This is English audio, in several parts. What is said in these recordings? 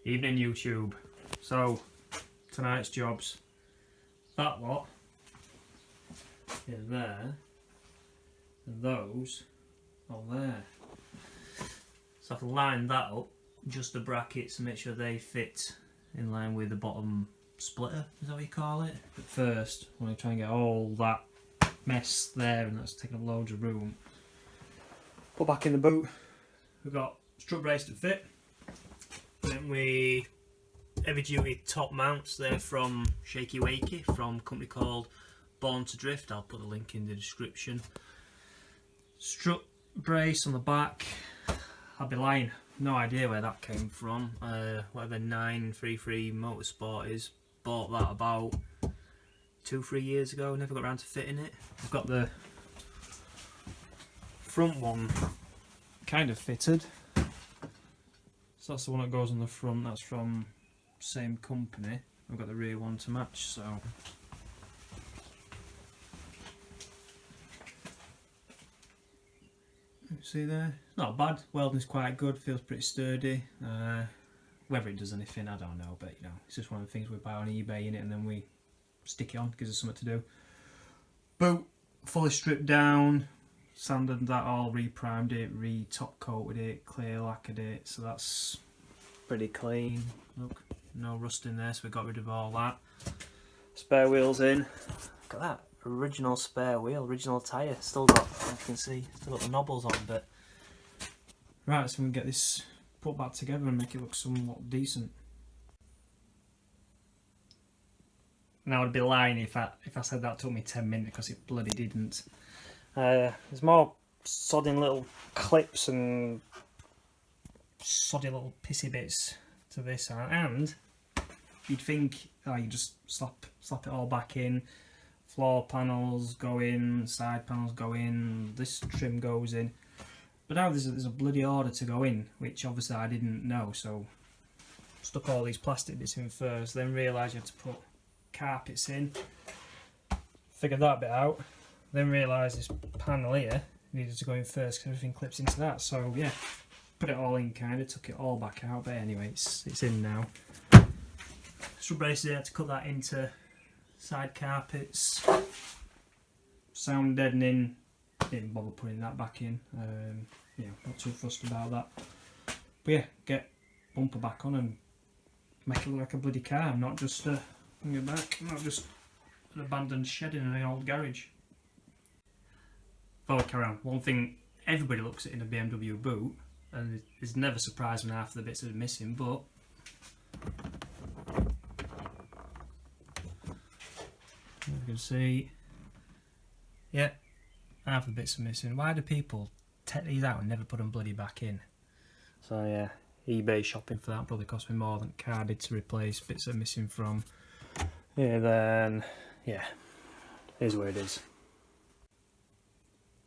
Evening YouTube. So tonight's jobs, that lot in there and those on there. So I have to line that up, just the brackets, and make sure they fit in line with the bottom splitter, is that what you call it? But first I want to try and get all that mess there, and that's taking up loads of room. Put back in the boot. We've got strut brace to fit. Then we heavy duty top mounts. They're from Shaky Wakey, from a company called Born to Drift. I'll put the link in the description. Strut brace on the back. I'll be lying, no idea where that came from. Whatever 933 Motorsport is, bought that about 2-3 years ago. Never got around to fitting it. I've got the front one kind of fitted. So that's the one that goes on the front, that's from same company. I've got the rear one to match, so see there? Not bad, welding's quite good, feels pretty sturdy. Whether it does anything, I don't know, but you know, it's just one of the things we buy on eBay in it and then we stick it on, gives us something to do. Boot, fully stripped down, sanded that all, re-primed it, re-top coated it, clear lacquered it, so that's pretty clean. Look, no rust in there, so we got rid of all that. Spare wheels in. Look at that, original spare wheel, original tyre, still got, as you can see, still got the knobbles on, but right, so we can get this put back together and make it look somewhat decent. Now I'd be lying if I said that took me 10 minutes, because it bloody didn't. There's more sodding little clips and soddy little pissy bits to this, and you'd think, oh, you just slap it all back in. Floor panels go in, side panels go in, this trim goes in. But now there's a bloody order to go in, which obviously I didn't know, so stuck all these plastic bits in first, then realised you had to put carpets in. Figured that bit out. Then realised this panel here needed to go in first because everything clips into that. So yeah, put it all in, kind of took it all back out. But anyway, it's in now. Strut brace there to cut that into side carpets. Sound deadening, didn't bother putting that back in. Yeah, not too fussed about that. But yeah, get bumper back on and make it look like a bloody car, not just bring it back, not just an abandoned shed in an old garage. Before we carry on, one thing everybody looks at in a BMW boot, and is never surprised when half of the bits are missing, but you can see, yeah, half the bits are missing. Why do people take these out and never put them bloody back in? So yeah, eBay shopping for that probably cost me more than car did to replace bits that are missing from. Yeah, then yeah, here's where it is.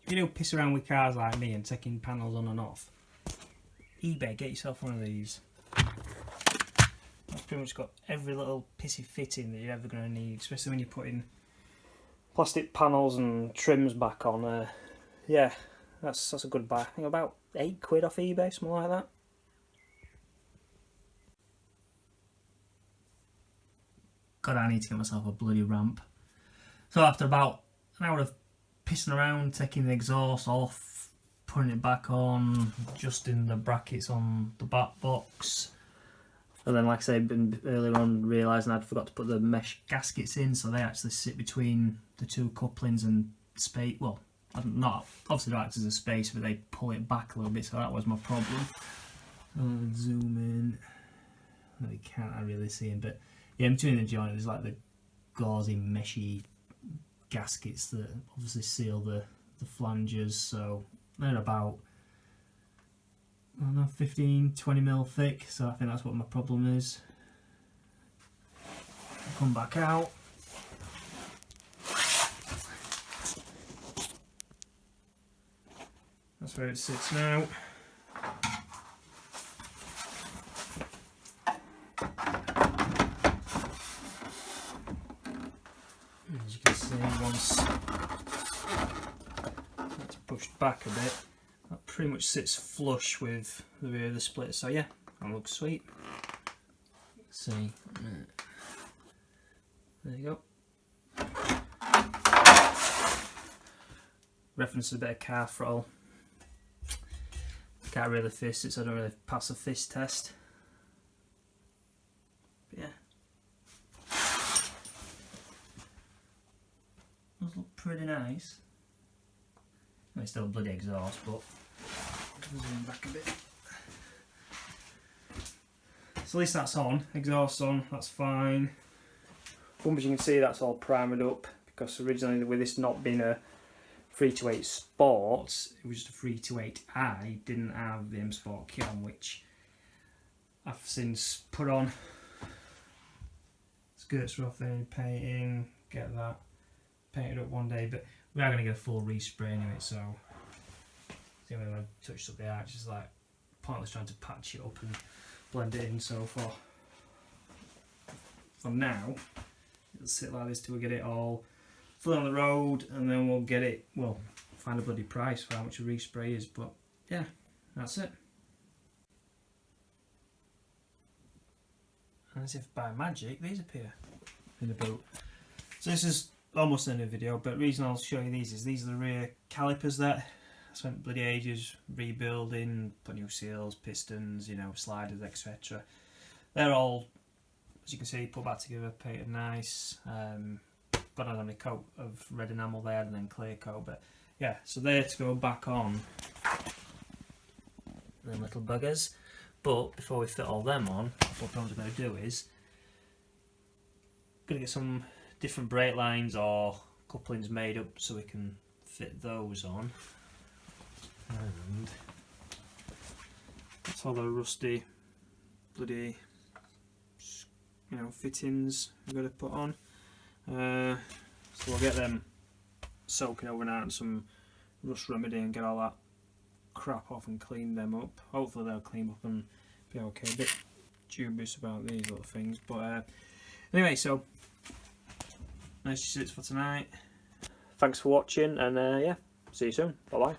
If you do piss around with cars like me and taking panels on and off, eBay, get yourself one of these. That's pretty much got every little pissy fitting that you're ever going to need, especially when you're putting plastic panels and trims back on. Yeah, that's a good buy. I think about £8 off eBay, something like that. God, I need to get myself a bloody ramp. So after about an hour of pissing around, taking the exhaust off, putting it back on, adjusting the brackets on the back box, and then like I said earlier on, realising I'd forgot to put the mesh gaskets in, so they actually sit between the two couplings and space. Well, not obviously not act as a space, but they pull it back a little bit, so that was my problem. I'll zoom in. No, you can't really see him, but yeah, in between the joint there's like the gauzy meshy gaskets that obviously seal the flanges, so they're about, I don't know, 15-20mm thick, so I think that's what my problem is. Come back out. That's where it sits now. As you can see, once it's pushed back a bit, that pretty much sits flush with the rear of the split, so yeah, that looks sweet. see. There you go. Reference to a bit of car throttle. Can't really fist it, so I don't really pass a fist test. But yeah. Those look pretty nice. I mean, it's still a bloody exhaust, but I'll zoom back a bit. So at least that's on, exhaust on, that's fine. Bumpers, you can see that's all primered up, because originally with this not being a 328 Sport, it was just a 328i, didn't have the M Sport kit on, which I've since put on. Skirts are off there, painting, get that painted up one day, but we are going to get a full respray anyway, so see when I touched up the arch, it's like pointless trying to patch it up and blend it in, so for now it'll sit like this till we get it all fully on the road, and then we'll get it, well, find a bloody price for how much a respray is, but yeah, that's it. And as if by magic these appear in the boot. So this is almost the end of the video, but the reason I'll show you these is these are the rear calipers that I spent bloody ages rebuilding, put new seals, pistons, you know, sliders, etc. They're all, as you can see, put back together, painted nice. Got on a coat of red enamel there and then clear coat, but yeah, so they're to go back on them little buggers. But before we fit all them on, what I'm going to do is going to get some different brake lines or couplings made up so we can fit those on. And that's all the rusty bloody, you know, fittings we've got to put on. So we'll get them soaking overnight in some rust remedy and get all that crap off and clean them up. Hopefully they'll clean up and be okay. A bit dubious about these little things, but anyway, so nice sits for tonight. Thanks for watching, and yeah, see you soon. Bye bye.